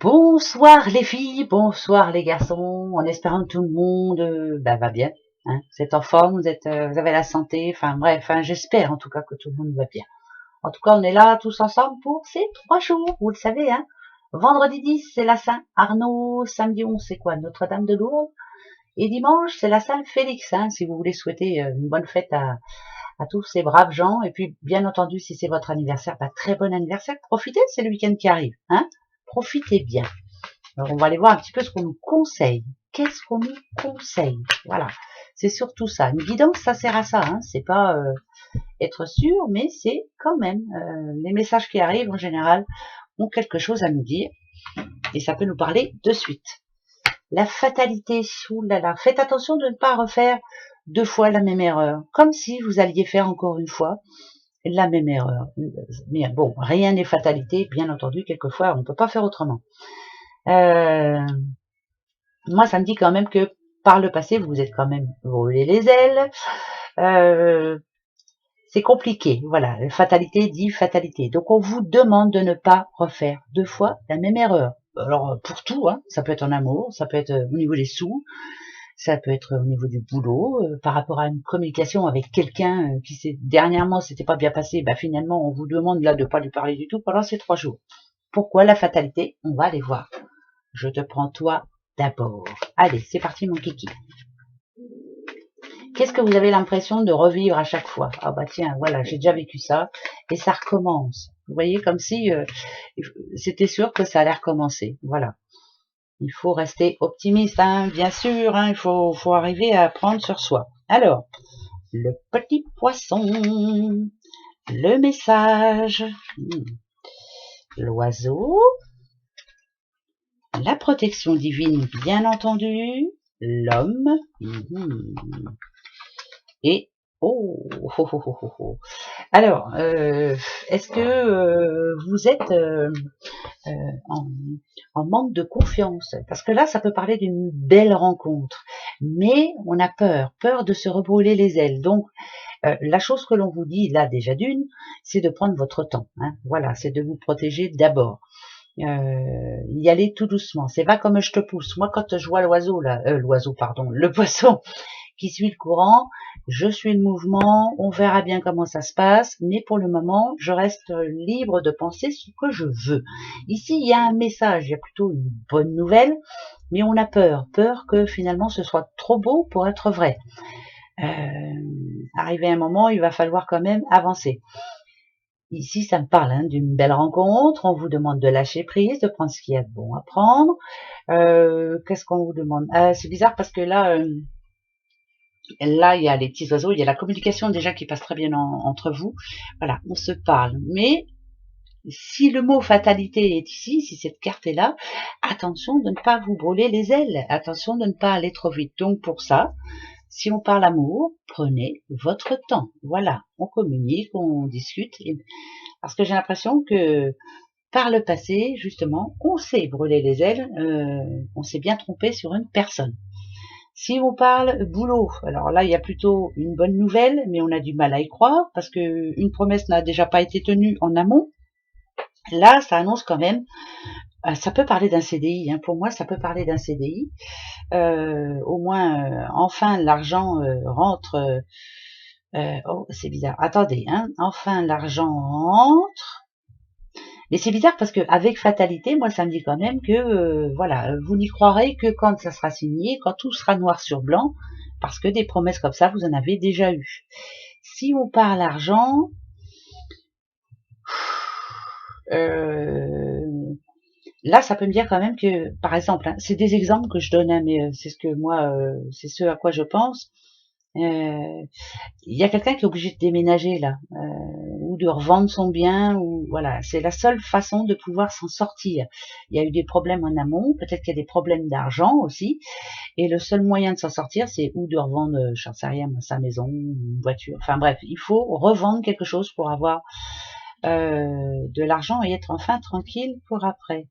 Bonsoir les filles, bonsoir les garçons, en espérant que tout le monde va bien. Hein. Vous êtes en forme, vous avez la santé, enfin bref, j'espère en tout cas que tout le monde va bien. En tout cas, on est là tous ensemble pour ces 3 jours, vous le savez. Hein. Vendredi 10, c'est la Saint-Arnaud, samedi 11, c'est quoi, Notre-Dame de Lourdes, et dimanche, c'est la Saint-Félix, hein, si vous voulez souhaiter une bonne fête à tous ces braves gens. Et puis, bien entendu, si c'est votre anniversaire, très bon anniversaire, profitez, c'est le week-end qui arrive. Hein. Profitez bien. Alors, on va aller voir un petit peu ce qu'on nous conseille. Qu'est-ce qu'on nous conseille? Voilà. C'est surtout ça. Une guidance, ça sert à ça. Hein. C'est pas être sûr, mais c'est quand même les messages qui arrivent en général ont quelque chose à nous dire et ça peut nous parler de suite. La fatalité, oulala. Faites attention de ne pas refaire 2 fois la même erreur, comme si vous alliez faire encore une fois la même erreur. Mais bon, rien n'est fatalité, bien entendu, quelquefois on ne peut pas faire autrement. Moi, ça me dit quand même que par le passé, vous vous êtes quand même brûlé les ailes. C'est compliqué, voilà. Fatalité dit fatalité. Donc, on vous demande de ne pas refaire 2 fois la même erreur. Alors, pour tout, hein, ça peut être en amour, ça peut être au niveau des sous, ça peut être au niveau du boulot, par rapport à une communication avec quelqu'un qui dernièrement s'était pas bien passé, finalement, on vous demande là de pas lui parler du tout pendant ces 3 jours. Pourquoi la fatalité? On va aller voir. Je te prends toi d'abord. Allez, c'est parti mon kiki. Qu'est-ce que vous avez l'impression de revivre à chaque fois? Ah bah tiens, voilà, j'ai déjà vécu ça et ça recommence. Vous voyez, comme si c'était sûr que ça allait recommencer. Voilà. Il faut rester optimiste, hein, bien sûr. Hein, il faut arriver à prendre sur soi. Alors, le petit poisson, le message, l'oiseau, la protection divine, bien entendu, l'homme, et alors, est-ce que vous êtes en manque de confiance? Parce que là, ça peut parler d'une belle rencontre, mais on a peur de se rebrûler les ailes. Donc, la chose que l'on vous dit là déjà d'une, c'est de prendre votre temps. Hein. Voilà, c'est de vous protéger d'abord. Y aller tout doucement. C'est pas comme je te pousse. Moi, quand je vois le poisson qui suit le courant, je suis le mouvement, on verra bien comment ça se passe, mais pour le moment, je reste libre de penser ce que je veux. Ici, il y a un message, il y a plutôt une bonne nouvelle, mais on a peur que finalement ce soit trop beau pour être vrai. Arrivé à un moment, il va falloir quand même avancer. Ici, ça me parle d'une belle rencontre, on vous demande de lâcher prise, de prendre ce qu'il y a de bon à prendre. Qu'est-ce qu'on vous demande? C'est bizarre parce que là, il y a les petits oiseaux, il y a la communication déjà qui passe très bien entre vous. Voilà, on se parle. Mais si le mot fatalité est ici, si cette carte est là, attention de ne pas vous brûler les ailes, attention de ne pas aller trop vite. Donc pour ça, si on parle amour, prenez votre temps. Voilà, on communique, on discute. Parce que j'ai l'impression que par le passé, justement, on s'est brûlé les ailes, on s'est bien trompé sur une personne. Si on parle boulot, alors là, il y a plutôt une bonne nouvelle, mais on a du mal à y croire, parce que une promesse n'a déjà pas été tenue en amont. Là, ça annonce quand même, ça peut parler d'un CDI, hein, pour moi, ça peut parler d'un CDI. Au moins, enfin, l'argent rentre. Oh, c'est bizarre. Attendez, hein, enfin, l'argent rentre. Mais c'est bizarre parce que avec fatalité, moi, ça me dit quand même que, voilà, vous n'y croirez que quand ça sera signé, quand tout sera noir sur blanc, parce que des promesses comme ça, vous en avez déjà eu. Si on parle argent, là, ça peut me dire quand même que, par exemple, hein, c'est des exemples que je donne, hein, mais c'est ce que moi, c'est ce à quoi je pense. Il y a quelqu'un qui est obligé de déménager là, ou de revendre son bien, ou voilà, c'est la seule façon de pouvoir s'en sortir. Il y a eu des problèmes en amont, peut-être qu'il y a des problèmes d'argent aussi, et le seul moyen de s'en sortir, c'est ou de revendre, j'en sais rien, sa maison, une voiture, enfin bref, il faut revendre quelque chose pour avoir de l'argent et être enfin tranquille pour après.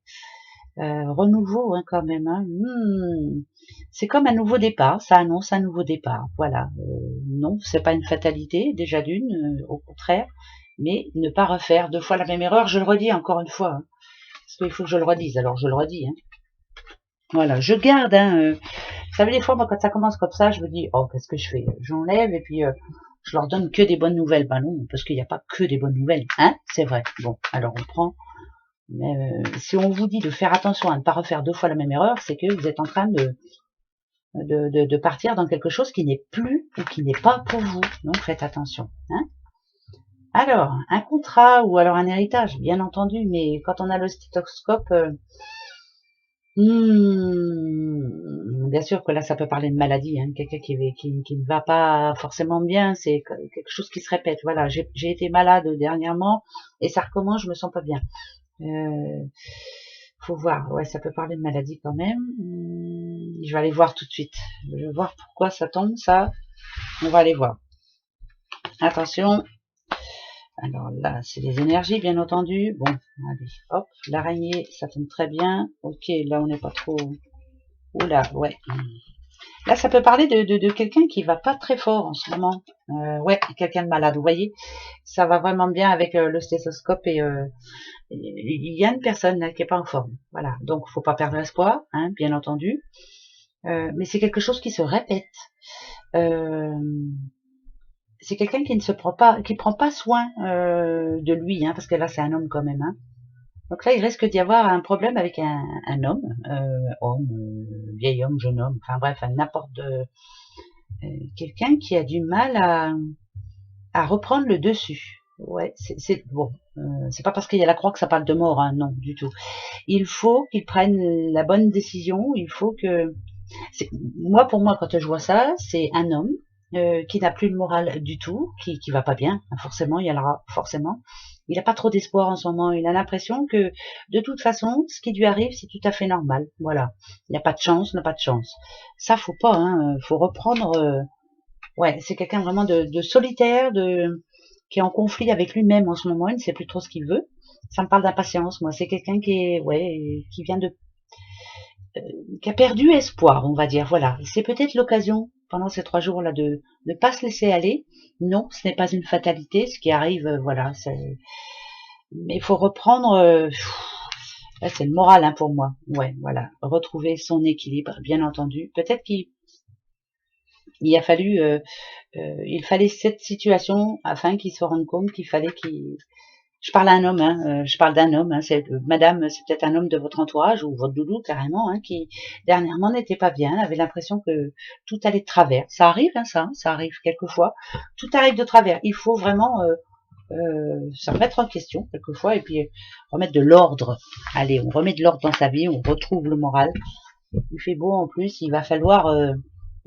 Renouveau hein, quand même. Hein. C'est comme un nouveau départ, ça annonce un nouveau départ. Voilà. Non, c'est pas une fatalité, déjà d'une, au contraire, mais ne pas refaire 2 fois la même erreur. Je le redis encore une fois. Hein. parce qu'il faut que je le redise, alors je le redis. Hein. Voilà, je garde, vous savez, des fois, moi, quand ça commence comme ça, je me dis, oh, qu'est-ce que je fais? J'enlève, et puis je leur donne que des bonnes nouvelles. Ben non, parce qu'il n'y a pas que des bonnes nouvelles, hein, c'est vrai. Bon, alors on prend. Mais si on vous dit de faire attention à ne pas refaire 2 fois la même erreur, c'est que vous êtes en train de partir dans quelque chose qui n'est plus ou qui n'est pas pour vous. Donc faites attention. Hein. Alors, un contrat ou alors un héritage, bien entendu, mais quand on a le stéthoscope, bien sûr que là ça peut parler de maladie, hein, quelqu'un qui ne va pas forcément bien, c'est quelque chose qui se répète. Voilà, j'ai été malade dernièrement et ça recommence, je me sens pas bien. Faut voir, ouais, ça peut parler de maladie quand même. Je vais aller voir tout de suite. Je vais voir pourquoi ça tombe, ça. On va aller voir. Attention. Alors là, c'est les énergies, bien entendu. Bon, allez, hop, l'araignée, ça tombe très bien. Ok, là, on n'est pas trop... Oula, ouais. Là, ça peut parler de quelqu'un qui va pas très fort en ce moment. Ouais, quelqu'un de malade, vous voyez. Ça va vraiment bien avec le stéthoscope et il y a une personne là, qui est pas en forme. Voilà, donc faut pas perdre espoir, hein, bien entendu. Mais c'est quelque chose qui se répète. C'est quelqu'un qui ne se prend pas, qui prend pas soin de lui, hein, parce que là c'est un homme quand même. Hein. Donc là il risque d'y avoir un problème avec un homme, vieil homme, jeune homme, enfin bref, n'importe quelqu'un qui a du mal à reprendre le dessus. Ouais, c'est bon. C'est pas parce qu'il y a la croix que ça parle de mort, hein, non, du tout. Il faut qu'il prenne la bonne décision. Il faut que moi, pour moi, quand je vois ça, c'est un homme qui n'a plus le moral du tout, qui va pas bien. Forcément, il y en aura forcément. Il n'a pas trop d'espoir en ce moment. Il a l'impression que, de toute façon, ce qui lui arrive, c'est tout à fait normal. Voilà. Il n'y a pas de chance, il n'a pas de chance. Ça, faut pas. Hein. Faut reprendre. Ouais, c'est quelqu'un vraiment de solitaire, qui est en conflit avec lui-même en ce moment. Il ne sait plus trop ce qu'il veut. Ça me parle d'impatience. Moi, c'est quelqu'un qui est, ouais, qui vient qui a perdu espoir, on va dire. Voilà, c'est peut-être l'occasion pendant ces 3 jours-là de ne pas se laisser aller. Non, ce n'est pas une fatalité, ce qui arrive, voilà. Mais il faut reprendre. Là, c'est le moral, hein, pour moi. Ouais, voilà, retrouver son équilibre, bien entendu. Peut-être qu'il a fallu, il fallait cette situation afin qu'il se rende compte qu'il fallait qu'il... Je parle à un homme, hein, je parle d'un homme, hein, madame, c'est peut-être un homme de votre entourage ou votre doudou carrément, hein, qui dernièrement n'était pas bien, avait l'impression que tout allait de travers. Ça arrive, hein, ça arrive quelquefois. Tout arrive de travers. Il faut vraiment se remettre en question quelquefois et puis remettre de l'ordre. Allez, on remet de l'ordre dans sa vie, on retrouve le moral. Il fait beau en plus, il va falloir,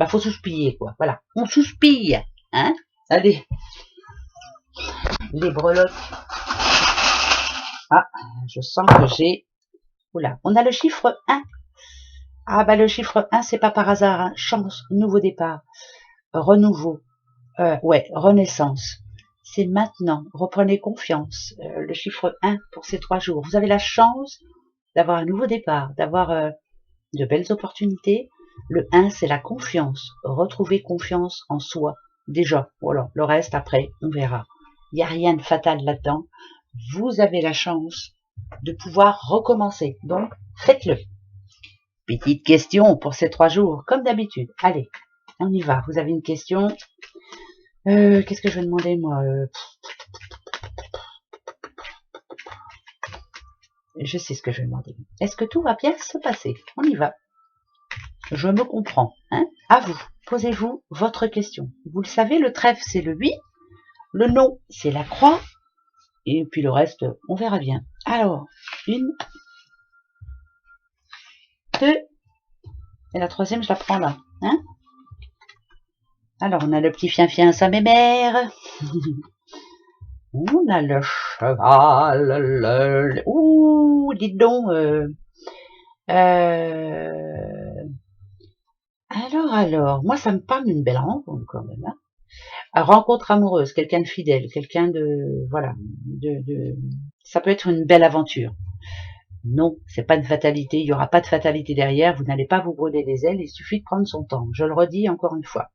faut souspiller quoi. Voilà, on souspille, hein. Allez, les breloques. Ah, je sens que j'ai... Oula, on a le chiffre 1. Ah bah le chiffre 1, c'est pas par hasard. Hein. Chance, nouveau départ, renouveau, ouais, renaissance. C'est maintenant, reprenez confiance. Le chiffre 1 pour ces 3 jours. Vous avez la chance d'avoir un nouveau départ, d'avoir de belles opportunités. Le 1, c'est la confiance. Retrouver confiance en soi. Déjà, voilà, le reste après, on verra. Il n'y a rien de fatal là-dedans. Vous avez la chance de pouvoir recommencer. Donc, faites-le. Petite question pour ces 3 jours, comme d'habitude. Allez, on y va. Vous avez une question. Qu'est-ce que je vais demander, moi Je sais ce que je vais demander. Est-ce que tout va bien se passer? On y va. Je me comprends. Hein? À vous. Posez-vous votre question. Vous le savez, le trèfle, c'est le oui. Le non, c'est la croix. Et puis le reste, on verra bien. Alors, 1, 2, et la 3e, je la prends là. Hein? Alors, on a le petit fien-fien, sa mémère. On a le cheval. Ouh, dites donc. Alors, moi, ça me parle d'une belle rencontre quand même. Hein. Rencontre amoureuse, quelqu'un de fidèle, quelqu'un de... Voilà. Ça peut être une belle aventure. Non, c'est pas une fatalité, il n'y aura pas de fatalité derrière, vous n'allez pas vous brûler les ailes, il suffit de prendre son temps. Je le redis encore une fois.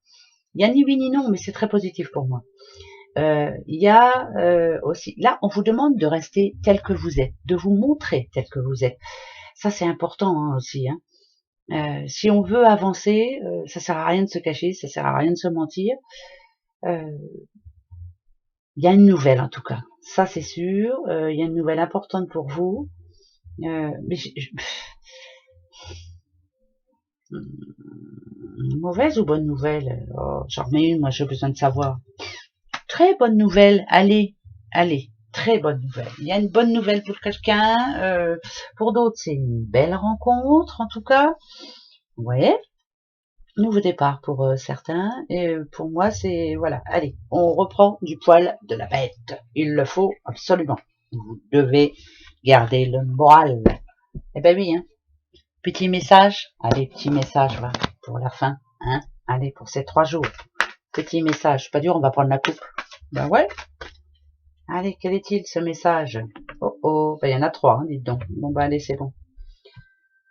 Il n'y a ni oui ni non, mais c'est très positif pour moi. Il y a aussi, là, on vous demande de rester tel que vous êtes, de vous montrer tel que vous êtes. Ça, c'est important hein, aussi. Hein. Si on veut avancer, ça sert à rien de se cacher, ça sert à rien de se mentir. Il y a une nouvelle en tout cas, ça c'est sûr. Il y a une nouvelle importante pour vous. Mais mauvaise ou bonne nouvelle? Oh, j'en remets une, moi j'ai besoin de savoir. Très bonne nouvelle, allez, allez, très bonne nouvelle. Il y a une bonne nouvelle pour quelqu'un, pour d'autres c'est une belle rencontre en tout cas. Ouais, nouveau départ pour certains, et pour moi c'est, voilà, allez, on reprend du poil de la bête. Il le faut absolument. Vous devez garder le moral. Eh ben oui, hein. Petit message, allez, petit message, voilà, pour la fin, hein. Allez, pour ces 3 jours. Petit message, pas dur, on va prendre la coupe. Ben ouais. Allez, quel est-il ce message? Oh oh, ben il y en a 3, hein, dites donc. Bon ben allez, c'est bon.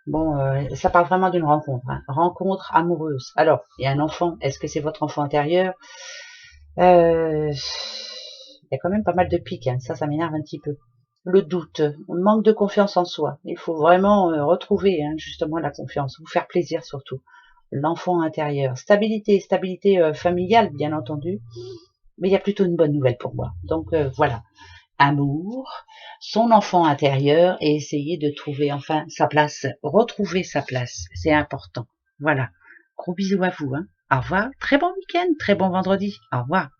Bon, ça parle vraiment d'une rencontre, hein. Rencontre amoureuse. Alors, il y a un enfant, est-ce que c'est votre enfant intérieur? Il y a quand même pas mal de piques, hein. Ça m'énerve un petit peu. Le doute, manque de confiance en soi. Il faut vraiment retrouver hein, justement la confiance, vous faire plaisir surtout. L'enfant intérieur. Stabilité, stabilité familiale, bien entendu. Mais il y a plutôt une bonne nouvelle pour moi. Donc voilà. Amour, son enfant intérieur et essayer de trouver enfin sa place, retrouver sa place, c'est important. Voilà. Gros bisous à vous. Hein. Au revoir. Très bon week-end, très bon vendredi. Au revoir.